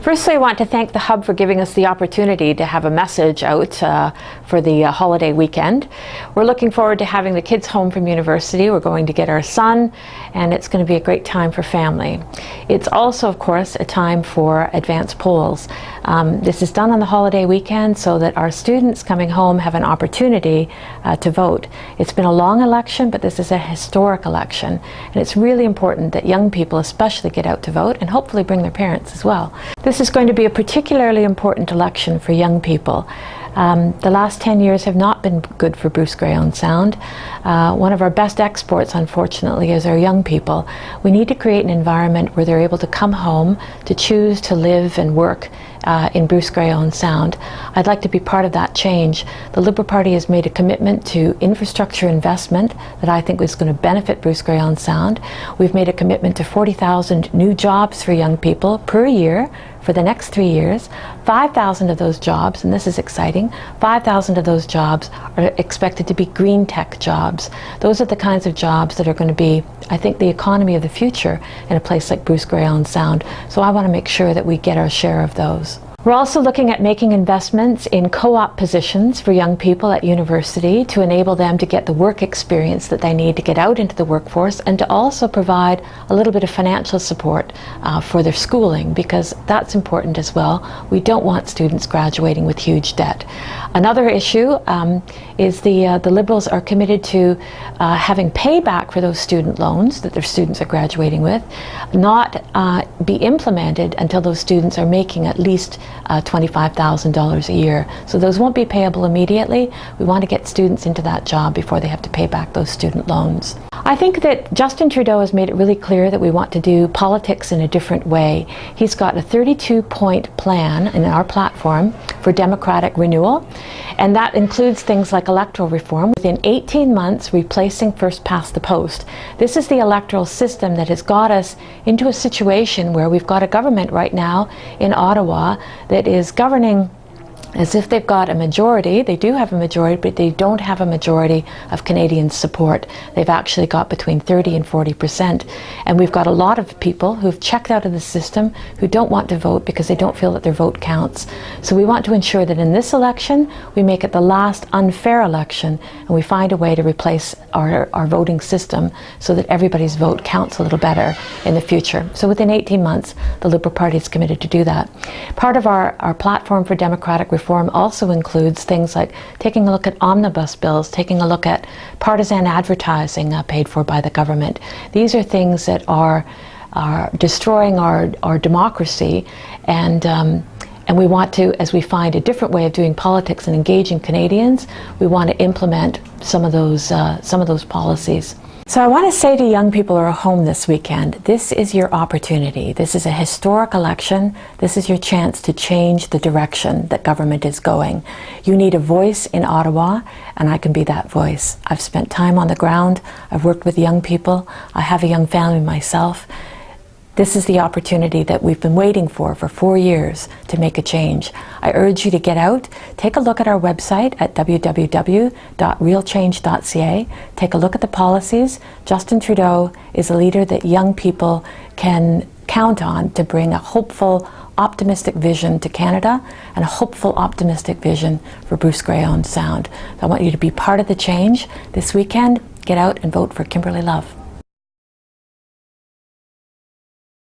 Firstly, I want to thank the Hub for giving us the opportunity to have a message out for the holiday weekend. We're looking forward to having the kids home from university. We're going to get our son, and it's going to be a great time for family. It's also, of course, a time for advanced polls. This is done on the holiday weekend so that our students coming home have an opportunity to vote. It's been a long election, but this is a historic election, and it's really important that young people especially get out to vote and hopefully bring their parents as well. This is going to be a particularly important election for young people. The last 10 years have not been good for Bruce Grey-Owen Sound. One of our best exports, unfortunately, is our young people. We need to create an environment where they're able to come home, to choose to live and work in Bruce Grey-Owen Sound. I'd like to be part of that change. The Liberal Party has made a commitment to infrastructure investment that I think is going to benefit Bruce Grey-Owen Sound. We've made a commitment to 40,000 new jobs for young people per year for the next 3 years. 5,000 of those jobs, and this is exciting, 5,000 of those jobs are expected to be green tech jobs. Those are the kinds of jobs that are going to be, I think, the economy of the future in a place like Bruce Grey-Owen Sound. So I want to make sure that we get our share of those. We're also looking at making investments in co-op positions for young people at university to enable them to get the work experience that they need to get out into the workforce, and to also provide a little bit of financial support for their schooling, because that's important as well. We don't want students graduating with huge debt. Another issue is the Liberals are committed to having payback for those student loans that their students are graduating with, not be implemented until those students are making at least $25,000 a year. So those won't be payable immediately. We want to get students into that job before they have to pay back those student loans. I think that Justin Trudeau has made it really clear that we want to do politics in a different way. He's got a 32-point plan in our platform for democratic renewal, and that includes things like electoral reform. Within 18 months, replacing first past the post. This is the electoral system that has got us into a situation where we've got a government right now in Ottawa that is governing as if they've got a majority. They do have a majority, but they don't have a majority of Canadians' support. They've actually got between 30 and 40%. And we've got a lot of people who've checked out of the system who don't want to vote because they don't feel that their vote counts. So we want to ensure that in this election, we make it the last unfair election, and we find a way to replace our voting system so that everybody's vote counts a little better in the future. So within 18 months, the Liberal Party is committed to do that. Part of our platform for democratic reform also includes things like taking a look at omnibus bills, taking a look at partisan advertising paid for by the government. These are things that are destroying our democracy, and we want to, as we find a different way of doing politics and engaging Canadians, we want to implement some of those policies. So I want to say to young people who are home this weekend, this is your opportunity. This is a historic election. This is your chance to change the direction that government is going. You need a voice in Ottawa, and I can be that voice. I've spent time on the ground. I've worked with young people. I have a young family myself. This is the opportunity that we've been waiting for 4 years to make a change. I urge you to get out, take a look at our website at www.realchange.ca. Take a look at the policies. Justin Trudeau is a leader that young people can count on to bring a hopeful, optimistic vision to Canada, and a hopeful, optimistic vision for Bruce Grey-Owen Sound. I want you to be part of the change this weekend. Get out and vote for Kimberly Love.